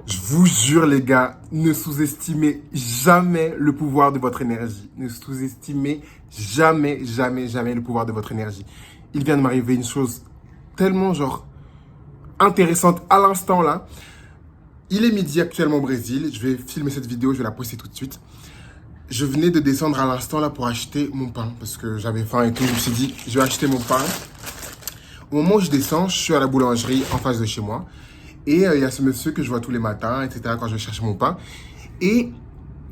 Je vous jure, les gars, ne sous-estimez jamais le pouvoir de votre énergie. Ne sous-estimez jamais, jamais, jamais le pouvoir de votre énergie. Il vient de m'arriver une chose tellement, intéressante à l'instant là. Il est midi actuellement au Brésil. Je vais filmer cette vidéo, je vais la poster tout de suite. Je venais de descendre à l'instant là pour acheter mon pain parce que j'avais faim et tout. Je me suis dit, je vais acheter mon pain. Au moment où je descends, je suis à la boulangerie en face de chez moi. Et il y a ce monsieur que je vois tous les matins, etc., quand je vais chercher mon pain. Et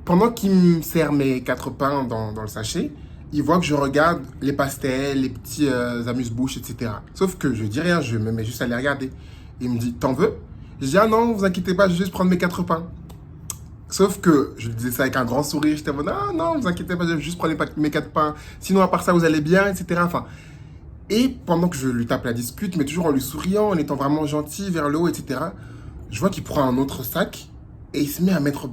pendant qu'il me sert mes 4 pains dans le sachet, il voit que je regarde les pastels, les petits amuse-bouches, etc. Sauf que je dis rien, je me mets juste à les regarder. Il me dit, t'en veux? Je dis, ah non, vous inquiétez pas, je vais juste prendre mes 4 pains. Sauf que je lui disais ça avec un grand sourire, j'étais en mode, ah non, vous inquiétez pas, je vais juste prendre mes 4 pains. Sinon, à part ça, vous allez bien, etc. Enfin, et pendant que je lui tape la dispute, mais toujours en lui souriant, en étant vraiment gentil vers le haut, etc., je vois qu'il prend un autre sac et il se met à mettre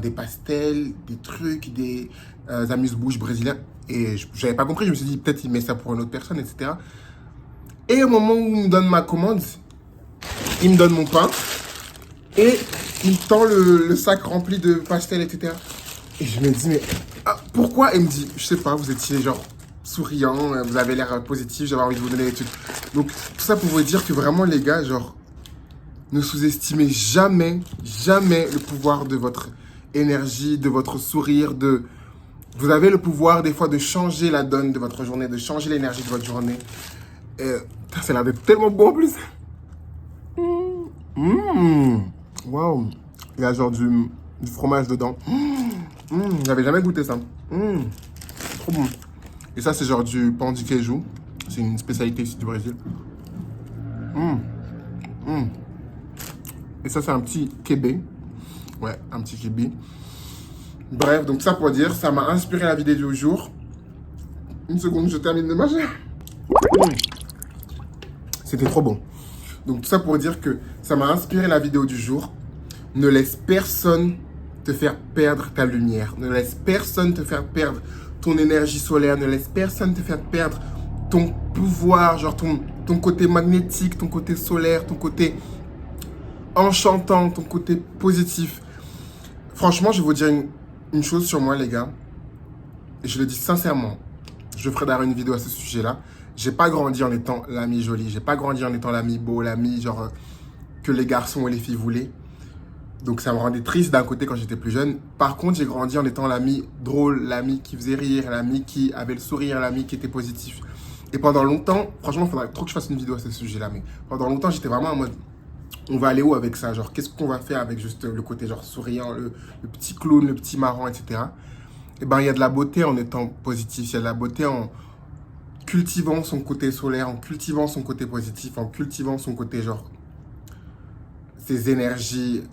des pastels, des trucs, des amuse-bouches brésiliens. Et j'avais pas compris, je me suis dit peut-être il met ça pour une autre personne, etc. Et au moment où il me donne ma commande, il me donne mon pain et il me tend le sac rempli de pastels, etc. Et je me dis, mais pourquoi? Il me dit, je sais pas, vous étiez souriant, vous avez l'air positif, j'avais envie de vous donner des trucs. Donc, tout ça pour vous dire que vraiment, les gars, ne sous-estimez jamais, jamais le pouvoir de votre énergie, de votre sourire, Vous avez le pouvoir, des fois, de changer la donne de votre journée, de changer l'énergie de votre journée. Ça a l'air d'être tellement bon, en plus. Waouh. Il y a du fromage dedans. J'avais jamais goûté ça. Trop bon. Et ça, c'est du pão de queijo. C'est une spécialité ici du Brésil. Et ça, c'est un petit kébé. Ouais, un petit kébé. Bref, donc ça pour dire, ça m'a inspiré la vidéo du jour. Une seconde, je termine de manger. C'était trop bon. Donc tout ça pour dire que ça m'a inspiré la vidéo du jour. Ne laisse personne te faire perdre ta lumière. Ne laisse personne te faire perdre ton énergie solaire. Ne laisse personne te faire perdre ton pouvoir, ton côté magnétique, ton côté solaire, ton côté enchantant, ton côté positif. Franchement, je vais vous dire une chose sur moi, les gars. Et je le dis sincèrement. Je ferai d'ailleurs une vidéo à ce sujet-là. J'ai pas grandi en étant l'ami joli. J'ai pas grandi en étant l'ami beau, l'ami que les garçons et les filles voulaient. Donc ça me rendait triste d'un côté quand j'étais plus jeune. Par contre, j'ai grandi en étant l'ami drôle, l'ami qui faisait rire, l'ami qui avait le sourire, l'ami qui était positif. Et pendant longtemps, franchement, il faudrait trop que je fasse une vidéo à ce sujet-là. Mais pendant longtemps, j'étais vraiment en mode, on va aller où avec ça? Qu'est-ce qu'on va faire avec juste le côté souriant, le petit clown, le petit marrant, etc. Et il y a de la beauté en étant positif. Il y a de la beauté en cultivant son côté solaire, en cultivant son côté positif, en cultivant son côté ses énergies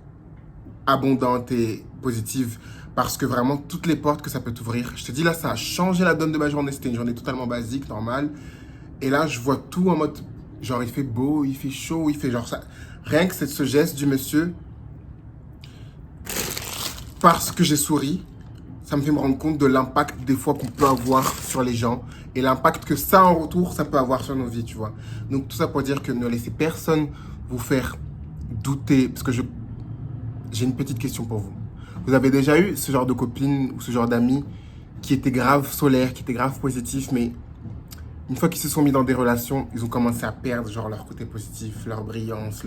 abondantes et positives. Parce que vraiment, toutes les portes que ça peut t'ouvrir. Je te dis là, ça a changé la donne de ma journée. C'était une journée totalement basique, normale. Et là, je vois tout en mode, il fait beau, il fait chaud, il fait ça. Rien que ce geste du monsieur, parce que j'ai souri, ça me fait me rendre compte de l'impact des fois qu'on peut avoir sur les gens et l'impact que ça en retour, ça peut avoir sur nos vies, tu vois. Donc tout ça pour dire que ne laissez personne vous faire douter, parce que j'ai une petite question pour vous. Vous avez déjà eu ce genre de copine ou ce genre d'amis qui étaient grave solaires, qui étaient grave positifs, mais une fois qu'ils se sont mis dans des relations, ils ont commencé à perdre leur côté positif, leur brillance,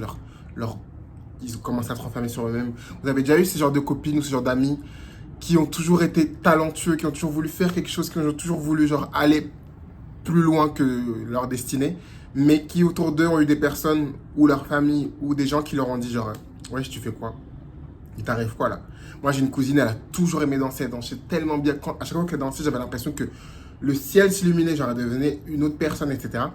ils ont commencé à se renfermer sur eux-mêmes. Vous avez déjà eu ce genre de copines ou ce genre d'amis qui ont toujours été talentueux, qui ont toujours voulu faire quelque chose, qui ont toujours voulu aller plus loin que leur destinée, mais qui autour d'eux ont eu des personnes ou leur famille ou des gens qui leur ont dit ouais, tu fais quoi? Il t'arrive quoi là? Moi j'ai une cousine, elle a toujours aimé danser, elle dansait tellement bien. À chaque fois qu'elle dansait, j'avais l'impression que le ciel s'illuminait, elle devenait une autre personne, etc.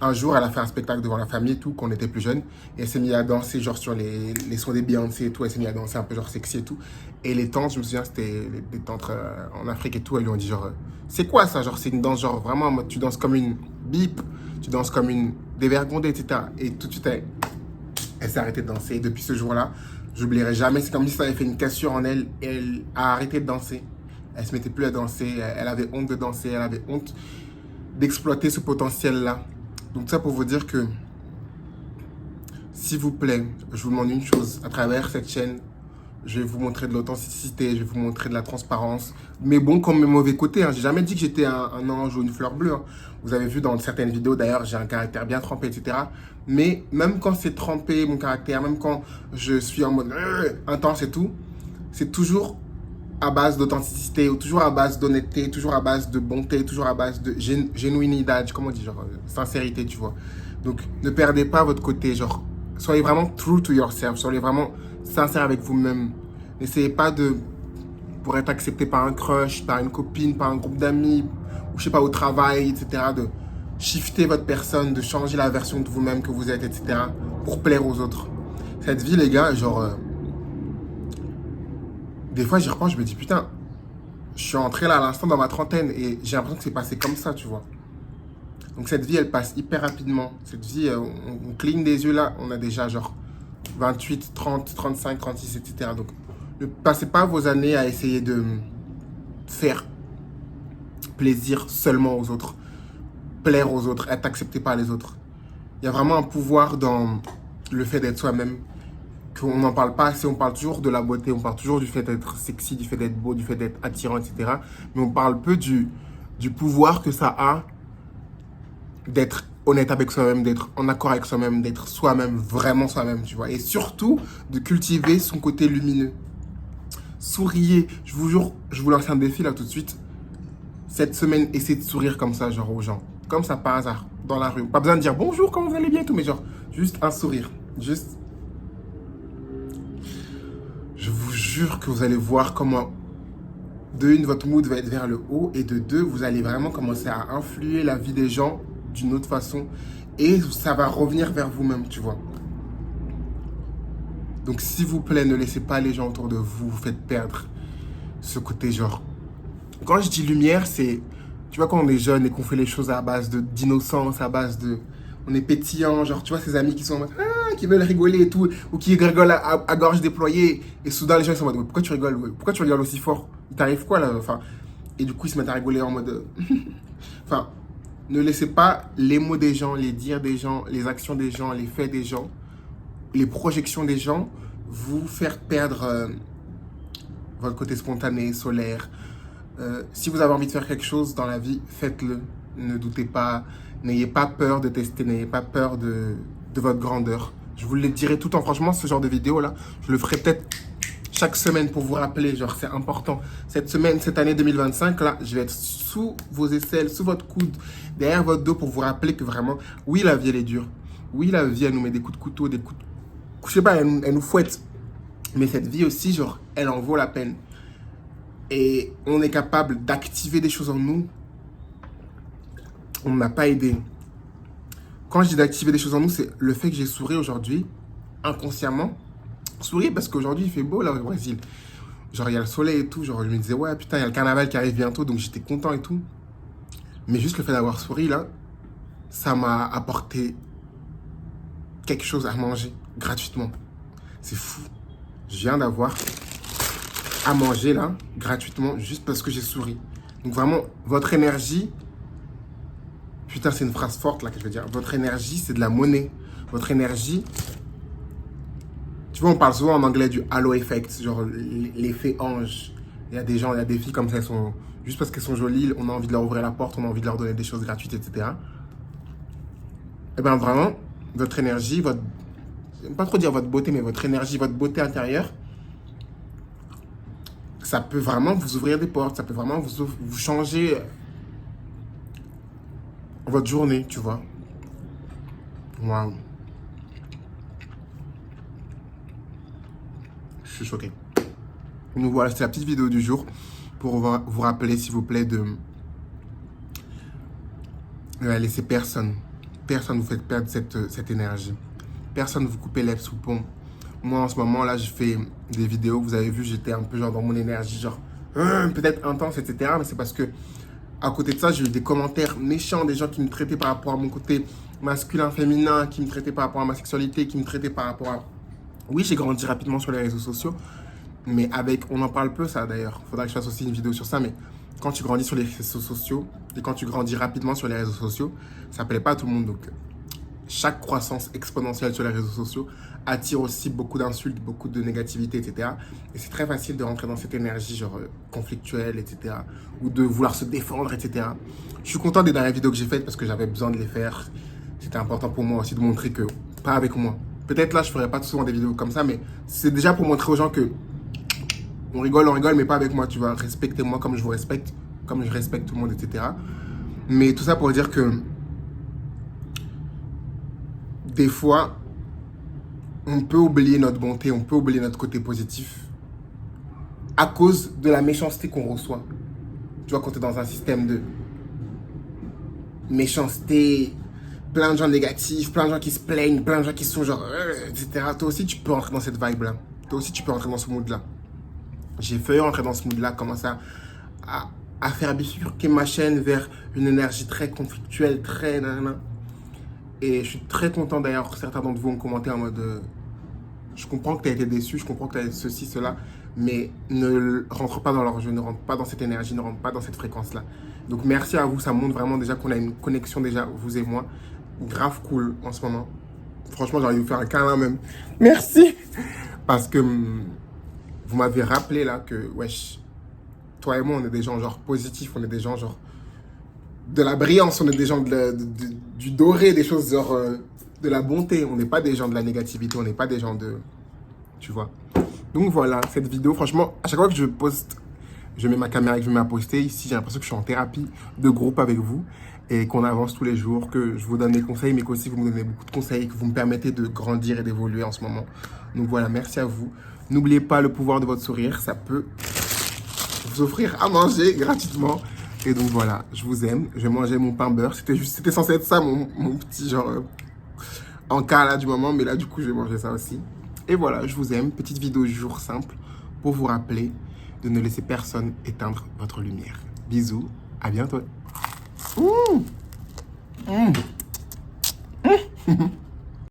Un jour, elle a fait un spectacle devant la famille et tout, quand on était plus jeune. Et elle s'est mise à danser, sur les sons des Beyoncé et tout. Elle s'est mise à danser un peu, sexy et tout. Et les tantes, je me souviens, c'était des tantes en Afrique et tout. Elles lui ont dit, c'est quoi ça? C'est une danse, vraiment, en mode, tu danses comme une bip, tu danses comme une dévergondée, etc. Et tout de suite, elle s'est arrêtée de danser. Et depuis ce jour-là, j'oublierai jamais. C'est comme si ça avait fait une cassure en elle. Et elle a arrêté de danser. Elle se mettait plus à danser. Elle avait honte de danser. Elle avait honte d'exploiter ce potentiel-là. Donc ça pour vous dire que s'il vous plaît, je vous demande une chose. À travers cette chaîne, je vais vous montrer de l'authenticité, je vais vous montrer de la transparence. Mais bon, comme mes mauvais côtés, hein. J'ai jamais dit que j'étais un ange ou une fleur bleue. Hein. Vous avez vu dans certaines vidéos, d'ailleurs, j'ai un caractère bien trempé, etc. Mais même quand c'est trempé, mon caractère, même quand je suis en mode intense et tout, c'est toujours à base d'authenticité, toujours à base d'honnêteté, toujours à base de bonté, toujours à base de genuinidad, comment on dit, genre sincérité, tu vois. Donc, ne perdez pas votre côté, genre, soyez vraiment true to yourself, soyez vraiment sincère avec vous-même. N'essayez pas de, pour être accepté par un crush, par une copine, par un groupe d'amis, ou je sais pas, au travail, etc., de shifter votre personne, de changer la version de vous-même que vous êtes, etc., pour plaire aux autres. Cette vie, les gars, genre, des fois, j'y repense, je me dis, putain, je suis entré là à l'instant dans ma trentaine et j'ai l'impression que c'est passé comme ça, tu vois. Donc cette vie, elle passe hyper rapidement. Cette vie, on cligne des yeux là, on a déjà genre 28, 30, 35, 36, etc. Donc ne passez pas vos années à essayer de faire plaisir seulement aux autres, plaire aux autres, être accepté par les autres. Il y a vraiment un pouvoir dans le fait d'être soi-même, qu'on n'en parle pas assez. On parle toujours de la beauté, on parle toujours du fait d'être sexy, du fait d'être beau, du fait d'être attirant, etc. Mais on parle peu du pouvoir que ça a d'être honnête avec soi-même, d'être en accord avec soi-même, d'être soi-même, vraiment soi-même, tu vois. Et surtout, de cultiver son côté lumineux. Souriez. Je vous jure, je vous lance un défi là tout de suite. Cette semaine, essayez de sourire comme ça, genre aux gens. Comme ça, par hasard, dans la rue. Pas besoin de dire bonjour, comment vous allez bien et tout, mais genre, juste un sourire. Juste. Je vous jure que vous allez voir comment, de une, votre mood va être vers le haut, et de deux, vous allez vraiment commencer à influer la vie des gens d'une autre façon, et ça va revenir vers vous-même, tu vois. Donc, s'il vous plaît, ne laissez pas les gens autour de vous vous faites perdre ce côté genre. Quand je dis lumière, c'est, tu vois, quand on est jeune et qu'on fait les choses à base d'innocence, à base de, on est pétillant, genre, tu vois, ces amis qui sont en mode, qui veulent rigoler et tout, ou qui rigolent à gorge déployée, et soudain les gens ils sont en mode, pourquoi tu rigoles, pourquoi tu rigoles aussi fort, il t'arrive quoi là, enfin, et du coup ils se mettent à rigoler en mode, enfin, ne laissez pas les mots des gens, les dires des gens, les actions des gens, les faits des gens, les projections des gens vous faire perdre votre côté spontané, solaire. Si vous avez envie de faire quelque chose dans la vie, faites-le. Ne doutez pas, n'ayez pas peur de tester, n'ayez pas peur de votre grandeur. Je vous le dirai tout en franchement, ce genre de vidéo là, je le ferai peut-être chaque semaine pour vous rappeler, genre c'est important. Cette semaine, cette année 2025 là, je vais être sous vos aisselles, sous votre coude, derrière votre dos pour vous rappeler que vraiment, oui la vie elle est dure. Oui la vie elle nous met des coups de couteau, des coups de... Je sais pas, elle nous fouette. Mais cette vie aussi, genre, elle en vaut la peine. Et on est capable d'activer des choses en nous. On n'a pas aidé. Quand je dis d'activer des choses en nous, c'est le fait que j'ai souri aujourd'hui, inconsciemment. Souri parce qu'aujourd'hui, il fait beau là au Brésil. Genre, il y a le soleil et tout. Genre, je me disais, ouais, putain, il y a le carnaval qui arrive bientôt. Donc, j'étais content et tout. Mais juste le fait d'avoir souri là, ça m'a apporté quelque chose à manger gratuitement. C'est fou. Je viens d'avoir à manger là, gratuitement, juste parce que j'ai souri. Donc vraiment, votre énergie, putain c'est une phrase forte là que je vais dire, votre énergie c'est de la monnaie. Votre énergie, tu vois on parle souvent en anglais du halo effect, genre l'effet ange. Il y a des gens, il y a des filles comme ça, elles sont, juste parce qu'elles sont jolies, on a envie de leur ouvrir la porte, on a envie de leur donner des choses gratuites, etc. Et bien vraiment, votre énergie, votre, j'aime pas trop dire votre beauté, mais votre énergie, votre beauté intérieure, ça peut vraiment vous ouvrir des portes, ça peut vraiment vous changer votre journée, tu vois. Waouh. Je suis choqué. Donc voilà, c'était la petite vidéo du jour pour vous rappeler, s'il vous plaît, de laisser personne vous fait perdre cette énergie. Personne ne vous coupe les sous le pont. Moi, en ce moment, là, je fais des vidéos. Vous avez vu, j'étais un peu genre dans mon énergie, genre peut-être intense, etc. Mais c'est parce que, à côté de ça, j'ai eu des commentaires méchants, des gens qui me traitaient par rapport à mon côté masculin, féminin, qui me traitaient par rapport à ma sexualité, qui me traitaient par rapport à... Oui, j'ai grandi rapidement sur les réseaux sociaux, mais avec... On en parle peu, ça, d'ailleurs. Il faudra que je fasse aussi une vidéo sur ça, mais quand tu grandis sur les réseaux sociaux, et quand tu grandis rapidement sur les réseaux sociaux, ça plaît pas à tout le monde, donc... chaque croissance exponentielle sur les réseaux sociaux attire aussi beaucoup d'insultes, beaucoup de négativité, etc. Et c'est très facile de rentrer dans cette énergie genre conflictuelle, etc. Ou de vouloir se défendre, etc. Je suis content des dernières vidéos que j'ai faites parce que j'avais besoin de les faire. C'était important pour moi aussi de montrer que, pas avec moi. Peut-être là, je ferai pas souvent des vidéos comme ça, mais c'est déjà pour montrer aux gens que on rigole, mais pas avec moi, tu vois. Respectez-moi comme je vous respecte, comme je respecte tout le monde, etc. Mais tout ça pour dire que des fois, on peut oublier notre bonté, on peut oublier notre côté positif à cause de la méchanceté qu'on reçoit. Tu vois, quand tu es dans un système de méchanceté, plein de gens négatifs, plein de gens qui se plaignent, plein de gens qui sont genre, etc. Toi aussi, tu peux entrer dans cette vibe-là. Toi aussi, tu peux entrer dans ce mood-là. J'ai failli rentrer dans ce mood-là, commencer à faire bifurquer ma chaîne vers une énergie très conflictuelle, très nanana. Et je suis très content d'ailleurs, certains d'entre vous ont commenté en mode je comprends que tu as été déçu, je comprends que tu as ceci, cela, mais ne rentre pas dans leur jeu, ne rentre pas dans cette énergie, ne rentre pas dans cette fréquence-là. Donc merci à vous, ça montre vraiment déjà qu'on a une connexion déjà, vous et moi, grave cool en ce moment. Franchement, j'ai envie de vous faire un câlin même. Merci. Parce que vous m'avez rappelé là que, wesh, toi et moi, on est des gens genre positifs, on est des gens genre de la brillance, on est des gens du doré, des choses genre de la bonté. On n'est pas des gens de la négativité, on n'est pas des gens de... Tu vois. Donc voilà, cette vidéo, franchement, à chaque fois que je poste, je mets ma caméra et que je me mets à poster, ici, j'ai l'impression que je suis en thérapie de groupe avec vous et qu'on avance tous les jours, que je vous donne des conseils, mais qu'aussi vous me donnez beaucoup de conseils, que vous me permettez de grandir et d'évoluer en ce moment. Donc voilà, merci à vous. N'oubliez pas le pouvoir de votre sourire, ça peut vous offrir à manger gratuitement. Et donc voilà, je vous aime, je vais manger mon pain beurre. C'était censé être ça, mon petit genre en cas là du moment, mais là du coup je vais manger ça aussi. Et voilà, je vous aime, petite vidéo du jour simple pour vous rappeler de ne laisser personne éteindre votre lumière. Bisous, à bientôt. Mmh. Mmh. Mmh.